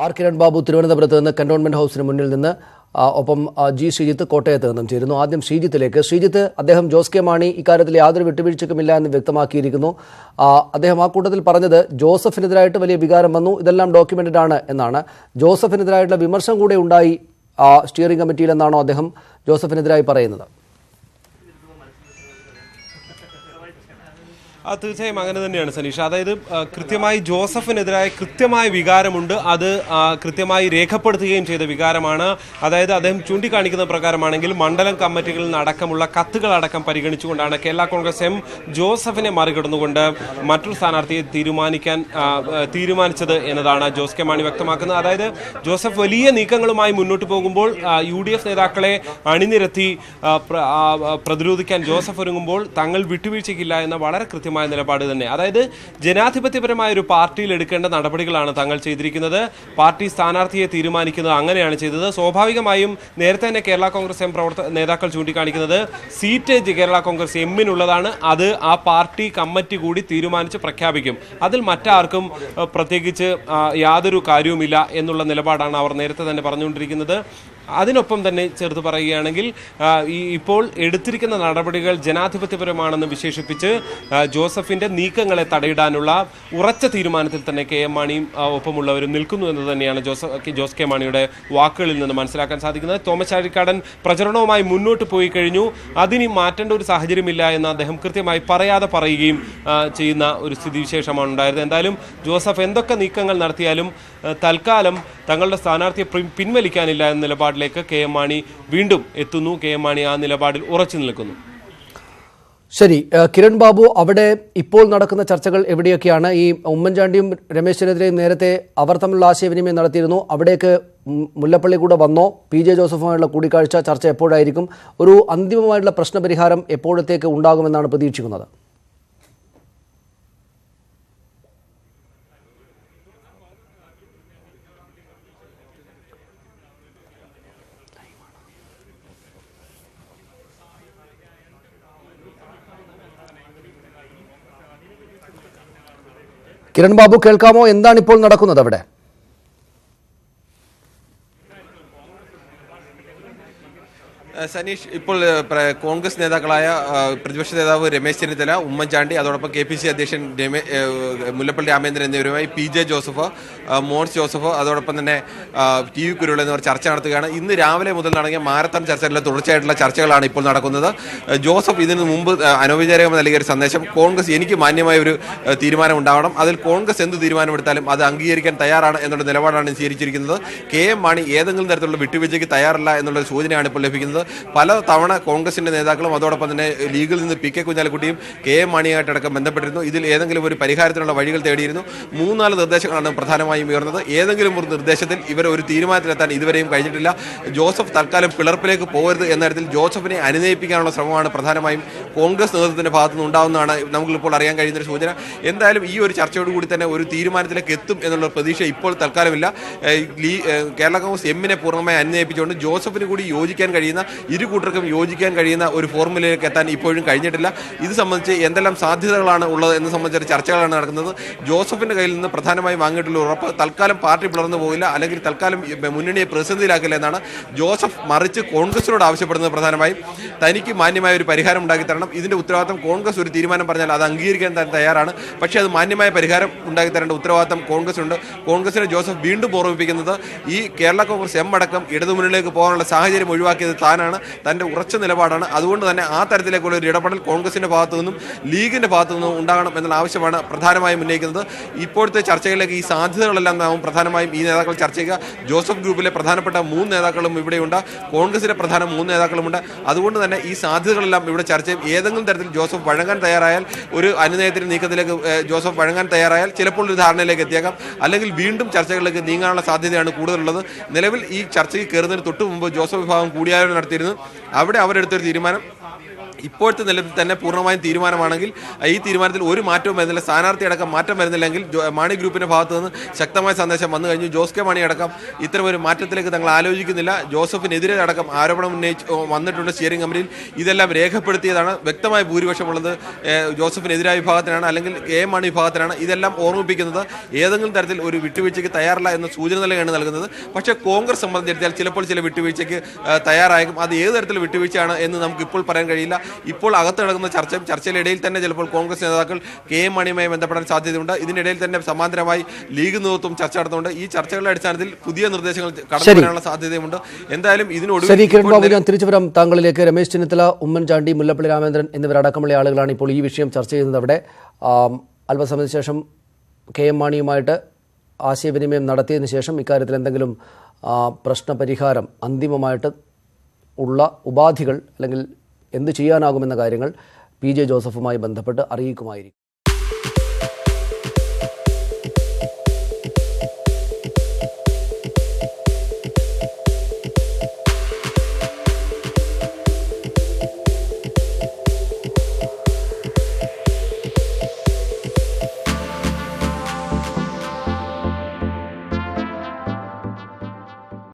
R Kiran Babu തിരുവനന്തപുരത്ത് നിന്ന് cantonment ഹൗസിന് മുന്നിൽ നിന്ന് ഒപ്പം ജി ശ്രീജിത്ത് കോട്ടയത്ത് നിന്നും ചേരുന്നു. ആദ്യം ശ്രീജിത്തിലേക്ക്. ശ്രീജിത്ത്, അദ്ദേഹം ജോസ് കെ മാണി ഇക്കാര്യത്തിൽ യാതൊരു വിട്ടുവീഴ്ചയ്ക്കുമില്ല എന്ന് വ്യക്തമാക്കിയിരിക്കുന്നു. അദ്ദേഹം ആ കൂട്ടത്തിൽ പറഞ്ഞത് ജോസഫിനെതിരായിട്ട് വലിയ വികാരം വന്നു, ഇതെല്ലാം ഡോക്യുമെന്റഡ് ആണ് എന്നാണ്. ജോസഫിനെതിരായിട്ടുള്ള വിമർശനം കൂടെ ഉണ്ടായി സ്റ്റിയറിംഗ് കമ്മിറ്റിയിൽ എന്നാണോ അദ്ദേഹം ജോസഫിനെതിരായി പറയുന്നത്? തീർച്ചയായും അങ്ങനെ തന്നെയാണ് സനീഷ്. അതായത് കൃത്യമായി ജോസഫിനെതിരായ കൃത്യമായ വികാരമുണ്ട്, അത് കൃത്യമായി രേഖപ്പെടുത്തുകയും ചെയ്ത വികാരമാണ്. അതായത് അദ്ദേഹം ചൂണ്ടിക്കാണിക്കുന്ന പ്രകാരമാണെങ്കിൽ മണ്ഡലം കമ്മിറ്റികളിൽ നിന്നടക്കമുള്ള കത്തുകളടക്കം പരിഗണിച്ചുകൊണ്ടാണ് കേരള കോൺഗ്രസ് എം ജോസഫിനെ മറികടന്നുകൊണ്ട് മറ്റൊരു സ്ഥാനാർത്ഥിയെ തീരുമാനിച്ചത് എന്നതാണ് ജോസ് കെ മാണി വ്യക്തമാക്കുന്നത്. അതായത് ജോസഫ് വലിയ നീക്കങ്ങളുമായി മുന്നോട്ട് പോകുമ്പോൾ UDF നേതാക്കളെ അണിനിരത്തി പ്രതിരോധിക്കാൻ ജോസഫ് ഒരുങ്ങുമ്പോൾ തങ്ങൾ വിട്ടുവീഴ്ചയ്ക്കില്ല എന്ന വളരെ കൃത്യമായ നിലപാട് തന്നെ. അതായത് ജനാധിപത്യപരമായ ഒരു പാർട്ടിയിൽ എടുക്കേണ്ട നടപടികളാണ് തങ്ങൾ ചെയ്തിരിക്കുന്നത്. പാർട്ടി സ്ഥാനാർത്ഥിയെ തീരുമാനിക്കുന്നത് അങ്ങനെയാണ് ചെയ്തത്. സ്വാഭാവികമായും നേരത്തെ തന്നെ കേരള കോൺഗ്രസ് എം നേതാക്കൾ ചൂണ്ടിക്കാണിക്കുന്നത് സീറ്റ് കേരള കോൺഗ്രസ് എമ്മിനുള്ളതാണ്, അത് ആ പാർട്ടി കമ്മിറ്റി കൂടി തീരുമാനിച്ച് പ്രഖ്യാപിക്കും, അതിൽ മറ്റാർക്കും പ്രത്യേകിച്ച് യാതൊരു കാര്യവുമില്ല എന്നുള്ള നിലപാടാണ് അവർ നേരത്തെ തന്നെ പറഞ്ഞുകൊണ്ടിരിക്കുന്നത്. അതിനൊപ്പം തന്നെ ചേർത്ത് പറയുകയാണെങ്കിൽ ഇപ്പോൾ എടുത്തിരിക്കുന്ന നടപടികൾ ജനാധിപത്യപരമാണെന്ന് വിശേഷിപ്പിച്ച് ജോസഫിന്റെ നീക്കങ്ങളെ തടയിടാനുള്ള ഉറച്ച തീരുമാനത്തിൽ തന്നെ KM മാണിയും ഒപ്പമുള്ളവരും നിൽക്കുന്നു എന്ന് തന്നെയാണ് ജോസ് കെ മാണിയുടെ വാക്കുകളിൽ നിന്ന് മനസ്സിലാക്കാൻ സാധിക്കുന്നത്. തോമസ് ചാഴിക്കാടൻ പ്രചരണവുമായി മുന്നോട്ട് പോയി കഴിഞ്ഞു, അതിനി മാറ്റേണ്ട ഒരു സാഹചര്യമില്ല എന്ന് അദ്ദേഹം കൃത്യമായി പറയാതെ പറയുകയും ചെയ്യുന്ന ഒരു സ്ഥിതിവിശേഷമാണ് ഉണ്ടായത്. എന്തായാലും ജോസഫ് എന്തൊക്കെ നീക്കങ്ങൾ നടത്തിയാലും തൽക്കാലം തങ്ങളുടെ സ്ഥാനാർത്ഥിയെ പിൻവലിക്കാനില്ല എന്ന നിലപാടിലേക്ക് KM മാണി വീണ്ടും എത്തുന്നു. KM മാണി ആ നിലപാടിൽ ഉറച്ചു നിൽക്കുന്നു. ശരി കിരൺ ബാബു, അവിടെ ഇപ്പോൾ നടക്കുന്ന ചർച്ചകൾ എവിടെയൊക്കെയാണ്? ഈ ഉമ്മൻചാണ്ടിയും രമേശ് ചെന്നിത്തലയും നേരത്തെ അവർ തമ്മിലുള്ള ആശയവിനിമയം നടത്തിയിരുന്നു, അവിടേക്ക് മുല്ലപ്പള്ളി കൂടെ വന്നോ? PJ ജോസഫുമായുള്ള കൂടിക്കാഴ്ച ചർച്ച എപ്പോഴായിരിക്കും? ഒരു അന്തിമമായിട്ടുള്ള പ്രശ്നപരിഹാരം എപ്പോഴത്തേക്ക് ഉണ്ടാകുമെന്നാണ് പ്രതീക്ഷിക്കുന്നത്? കിരൺ ബാബു, കേൾക്കാമോ? എന്താണ് ഇപ്പോൾ നടക്കുന്നത് അവിടെ? സനീഷ്, ഇപ്പോൾ കോൺഗ്രസ് നേതാക്കളായ പ്രതിപക്ഷ നേതാവ് രമേശ് ചെന്നിത്തല, ഉമ്മൻചാണ്ടി, അതോടൊപ്പം KPC അധ്യക്ഷൻ മുല്ലപ്പള്ളി രാമചന്ദ്രൻ എന്നിവരുമായി PJ ജോസഫ്, മോൻസ് ജോസഫ്, അതോടൊപ്പം തന്നെ TV കുരുവിള എന്നിവർ ചർച്ച നടത്തുകയാണ്. ഇന്ന് രാവിലെ മുതൽ നടങ്ങിയ മാരത്തൺ ചർച്ചകളിലെ തുടർച്ചയായിട്ടുള്ള ചർച്ചകളാണ് ഇപ്പോൾ നടക്കുന്നത്. ജോസഫ് ഇതിനു മുമ്പ് അനൗപചാരികമായി നൽകിയ ഒരു സന്ദേശം, കോൺഗ്രസ് എനിക്ക് മാന്യമായ ഒരു തീരുമാനം ഉണ്ടാവണം, അതിൽ കോൺഗ്രസ് എന്ത് തീരുമാനമെടുത്താലും അത് അംഗീകരിക്കാൻ തയ്യാറാണ് എന്നുള്ള നിലപാടാണ് സ്വീകരിച്ചിരിക്കുന്നത്. KM മാണി ഏതെങ്കിലും തരത്തിലുള്ള വിട്ടുവീഴ്ചയ്ക്ക് തയ്യാറല്ല എന്നുള്ള സൂചനയാണ് ഇപ്പോൾ ലഭിക്കുന്നത്. പല തവണ കോൺഗ്രസിന്റെ നേതാക്കളും അതോടൊപ്പം തന്നെ ലീഗിൽ നിന്ന് PK കുഞ്ഞാലിക്കുട്ടിയും KM മാണിയായിട്ടടക്കം ബന്ധപ്പെട്ടിരുന്നു. ഇതിൽ ഏതെങ്കിലും ഒരു പരിഹാരത്തിനുള്ള വഴികൾ തേടിയിരുന്നു. 3-4 നിർദ്ദേശങ്ങളാണ് പ്രധാനമായും ഉയർന്നത്. ഏതെങ്കിലും ഒരു നിർദ്ദേശത്തിൽ ഇവർ ഒരു തീരുമാനത്തിലെത്താൻ ഇതുവരെയും കഴിഞ്ഞിട്ടില്ല. ജോസഫ് തൽക്കാലം പിളർപ്പിലേക്ക് പോകരുത് എന്ന തരത്തിൽ ജോസഫിനെ അനുനയിപ്പിക്കാനുള്ള ശ്രമമാണ് പ്രധാനമായും കോൺഗ്രസ് നേതൃത്വത്തിന്റെ ഭാഗത്തുനിന്ന് ഉണ്ടാവുന്നതാണ് നമുക്കിപ്പോൾ അറിയാൻ കഴിയുന്നൊരു സൂചന. എന്തായാലും ഈ ഒരു ചർച്ചയോടുകൂടി തന്നെ ഒരു തീരുമാനത്തിലേക്ക് എത്തും എന്നുള്ള പ്രതീക്ഷ ഇപ്പോൾ തൽക്കാലമില്ല. കേരള കോൺഗ്രസ് എമ്മിനെ പൂർണ്ണമായി അനുനയിപ്പിച്ചുകൊണ്ട് ജോസഫിന് കൂടി യോജിക്കാൻ കഴിയുന്ന, ഇരു കൂട്ടർക്കും യോജിക്കാൻ കഴിയുന്ന ഒരു ഫോർമുലയിലേക്ക് എത്താൻ ഇപ്പോഴും കഴിഞ്ഞിട്ടില്ല. ഇത് സംബന്ധിച്ച് എന്തെല്ലാം സാധ്യതകളാണ് ഉള്ളത് എന്ന് സംബന്ധിച്ച ചർച്ചകളാണ് നടക്കുന്നത്. ജോസഫിന്റെ കയ്യിൽ നിന്ന് പ്രധാനമായും വാങ്ങിയിട്ടുള്ള ഉറപ്പ് തൽക്കാലം പാർട്ടി പിളർന്നു പോകില്ല, അല്ലെങ്കിൽ തൽക്കാലം മുന്നണിയെ പ്രതിസന്ധിയിലാക്കില്ല എന്നാണ്. ജോസഫ് മറിച്ച് കോൺഗ്രസിനോട് ആവശ്യപ്പെടുന്നത് പ്രധാനമായും തനിക്ക് മാന്യമായ ഒരു പരിഹാരം ഉണ്ടാക്കി തരണം. ഇതിന്റെ ഉത്തരവാദിത്തം കോൺഗ്രസ് ഒരു തീരുമാനം പറഞ്ഞാൽ അത് അംഗീകരിക്കാൻ തയ്യാറാണ്, പക്ഷേ അത് മാന്യമായ പരിഹാരം ഉണ്ടാക്കി തരേണ്ട ഉത്തരവാദിത്തം കോൺഗ്രസിനുണ്ട്. കോൺഗ്രസിനെ ജോസഫ് വീണ്ടും ഓർമ്മിപ്പിക്കുന്നത് ഈ കേരള കോൺഗ്രസ് എം അടക്കം ഇടതുമുന്നണിയിലേക്ക് പോകാനുള്ള സാഹചര്യം ഒഴിവാക്കിയത് താനാണ്, തന്റെ ഉറച്ച നിലപാടാണ്. അതുകൊണ്ട് തന്നെ ആ തരത്തിലേക്കുള്ള ഒരു ഇടപെടൽ കോൺഗ്രസിന്റെ ഭാഗത്തു നിന്നും ലീഗിന്റെ ഭാഗത്തു നിന്നും ഉണ്ടാകണം എന്നുള്ള ആവശ്യമാണ് പ്രധാനമായും ഉന്നയിക്കുന്നത്. ഇപ്പോഴത്തെ ചർച്ചകളിലേക്ക് ഈ സാധ്യതകളെല്ലാം നാം പ്രധാനമായും ഈ നേതാക്കൾ ചർച്ച ചെയ്യുക. ജോസഫ് ഗ്രൂപ്പിലെ പ്രധാനപ്പെട്ട 3 നേതാക്കളും ഇവിടെയുണ്ട്, കോൺഗ്രസിലെ പ്രധാന 3 നേതാക്കളുമുണ്ട്. അതുകൊണ്ട് തന്നെ ഈ സാധ്യതകളെല്ലാം ഇവിടെ ചർച്ച ചെയ്യും. ഏതെങ്കിലും തരത്തിൽ ജോസഫ് വഴങ്ങാൻ തയ്യാറായാൽ, ഒരു അനുനയത്തിന് നീക്കത്തിലേക്ക് ജോസഫ് വഴങ്ങാൻ തയ്യാറായാൽ ചിലപ്പോൾ ഒരു ധാരണയിലേക്ക് എത്തിയേക്കാം, അല്ലെങ്കിൽ വീണ്ടും ചർച്ചകളിലേക്ക് നീങ്ങാനുള്ള സാധ്യതയാണ് കൂടുതലുള്ളത്. നിലവിൽ ഈ ചർച്ചയ്ക്ക് കയറുന്നതിന് തൊട്ട് മുമ്പ് ജോസഫ് വിഭാഗം കൂടിയാലോചന നടത്തിയിരുന്നു. അവിടെ അവരെടുത്തൊരു തീരുമാനം ഇപ്പോഴത്തെ നിലവിൽ തന്നെ പൂർണ്ണമായും തീരുമാനമാണെങ്കിൽ ഈ തീരുമാനത്തിൽ ഒരു മാറ്റവും വരുന്നില്ല, സ്ഥാനാർത്ഥി അടക്കം മാറ്റം വരുന്നില്ലെങ്കിൽ മാണി ഗ്രൂപ്പിന്റെ ഭാഗത്ത് നിന്ന് ശക്തമായ സന്ദേശം വന്നു കഴിഞ്ഞു. ജോസ് കെ മാണി അടക്കം ഇത്തരമൊരു മാറ്റത്തിലേക്ക് തങ്ങൾ ആലോചിക്കുന്നില്ല. ജോസഫിനെതിരെ അടക്കം ആരോപണം വന്നിട്ടുണ്ട് സ്റ്റിയറിംഗ് കമ്മിറ്റിയിൽ. ഇതെല്ലാം രേഖപ്പെടുത്തിയതാണ്. വ്യക്തമായ ഭൂരിപക്ഷമുള്ളത് ജോസഫിനെതിരായ വിഭാഗത്തിനാണ്, അല്ലെങ്കിൽ കെ എം മാണി വിഭാഗത്തിനാണ്. ഇതെല്ലാം ഓർമ്മിപ്പിക്കുന്നത് ഏതെങ്കിലും തരത്തിൽ ഒരു വിട്ടുവീഴ്ചയ്ക്ക് തയ്യാറല്ല എന്ന സൂചന നൽകുകയാണ് നൽകുന്നത്. പക്ഷേ കോൺഗ്രസ് സംബന്ധിച്ചിടത്താൽ ചിലപ്പോൾ ചില വിട്ടുവീഴ്ചയ്ക്ക് തയ്യാറായേക്കും. അത് ഏത് തരത്തിൽ വിട്ടുവീഴ്ചയാണ് എന്ന് നമുക്ക് ഇപ്പോൾ പറയാൻ കഴിയില്ല. ഇപ്പോൾ അകത്ത് നടക്കുന്ന ചർച്ചയിലിടയിൽ തന്നെ ചിലപ്പോൾ കോൺഗ്രസ് നേതാക്കൾ കെ എം മാണിയുമായി ബന്ധപ്പെടാൻ സാധ്യതയുണ്ട്. ഇതിനിടയിൽ തന്നെ സമാന്തരമായി ലീഗ് നേതൃത്വം ചർച്ച നടത്തുന്നുണ്ട്. ഈ ചർച്ചകളുടെ അടിസ്ഥാനത്തിൽ പുതിയ നിർദ്ദേശങ്ങൾ കടന്നു വരാനുള്ള സാധ്യതയുമുണ്ട്. എന്തായാലും കിരൺ ബാബു, ഞാൻ തിരിച്ചു വരാം താങ്കളിലേക്ക്. രമേശ് ചെന്നിത്തല, ഉമ്മൻചാണ്ടി, മുല്ലപ്പള്ളി രാമചന്ദ്രൻ എന്നിവരടക്കമുള്ള ആളുകളാണ് ഇപ്പോൾ ഈ വിഷയം ചർച്ച ചെയ്യുന്നത്. അവിടെ അല്പസമയത്തിന് ശേഷം കെ എം മാണിയുമായിട്ട് ആശയവിനിമയം നടത്തിയതിനു ശേഷം ഇക്കാര്യത്തിൽ എന്തെങ്കിലും പ്രശ്നപരിഹാരം, അന്തിമമായിട്ട് ഉള്ള ഉപാധികൾ അല്ലെങ്കിൽ എന്ത് ചെയ്യാനാകുമെന്ന കാര്യങ്ങൾ പി ജെ ജോസഫുമായി ബന്ധപ്പെട്ട് അറിയിക്കുമായിരിക്കും.